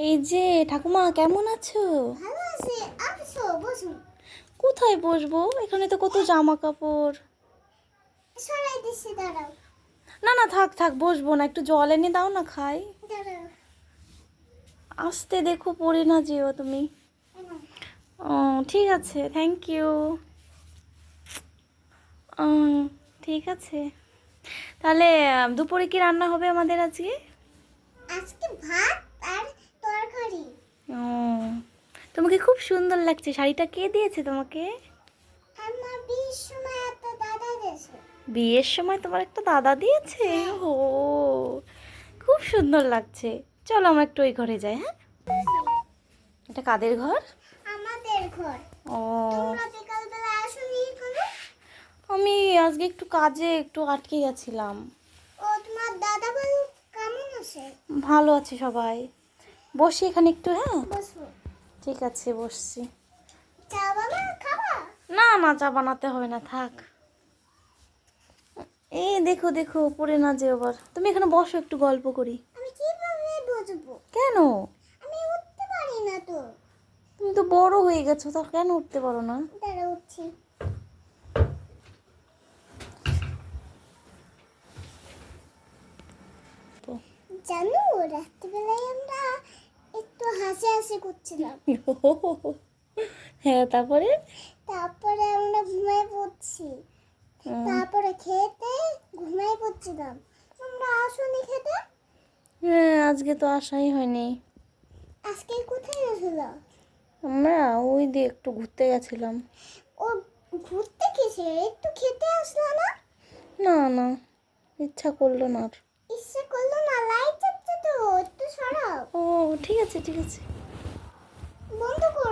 এই যে ঠাকুমা কেমন আছো? ভালো আছি। আসো বসুন। কোথায় বসবো? এখানে তো কত জামা কাপড়। সরাই দিচ্ছি, দাঁড়াও। না না, থাক থাক, বসবো না, একটু জল এনে দাও না, খাই। দাঁড়াও। আস্তে দেখো, পড়ে না যেও তুমি। এনো। ও ঠিক আছে, থ্যাংক ইউ। ঠিক আছে, তাহলে দুপুরে কি রান্না হবে আমাদের আজকে? আজকে ভাত আর তরকারি। ও, তোমাকে খুব সুন্দর লাগছে। শাড়িটা কে দিয়েছে তোমাকে? আমার বিয়ের সময় একটা দাদা গেছে। বিয়ের সময় তোমার একটা দাদা দিয়েছে? হ্যাঁ। ও, খুব সুন্দর লাগছে। চলো আমরা একটু ওই ঘরে যাই, হ্যাঁ? এটা কাদের ঘর? আমাদের ঘর। ও, তোমরা বিকালবেলা আসোনি কেন? আমি আজকে একটু কাজে একটু আটকে গেছিলাম। ও, তোমার দাদা বাবু কেমন আছে? ভালো আছে সবাই। বসি এখানে একটু, হ্যাঁ? বসো। ঠিক আছে, বসছি। চা বাবা খাবা? না না, চা বানাতে হবে না, থাক। এই দেখো দেখো, পড়ে না যেও আবার। তুমি এখানে বসো, একটু গল্প করি। আমি কিভাবে বসবো? কেন? আমি উঠতে পারি না তো। তুমি তো বড় হয়ে গেছো, তা কেন উঠতে পারো না? দাঁড়া, উঠছি। তো জানো, রাত্রিবেলায় আমরা একটু হাসি করছিলাম। হ্যাঁ, তারপরে? তারপরে আমরা ঘুমাই পড়ছি। উম, তারপরে খেতে ঘুমাই পড়ছিলাম। তোমরা আসোনি খেতে। হ্যাঁ, আজকে তো আসাই হয়নি। আজকে কোথায় গেছিল? আমরা ওই দিয়ে একটু ঘুরতে গেছিলাম। ও, ঘুরতে গেছে, একটু খেতে আসলো না? না না, ইচ্ছা করলো না আর। ইচ্ছে করলো না, লাইট জ্বলছে তো, একটু সরাও। ও ঠিক আছে ঠিক আছে। বন্ধ করো।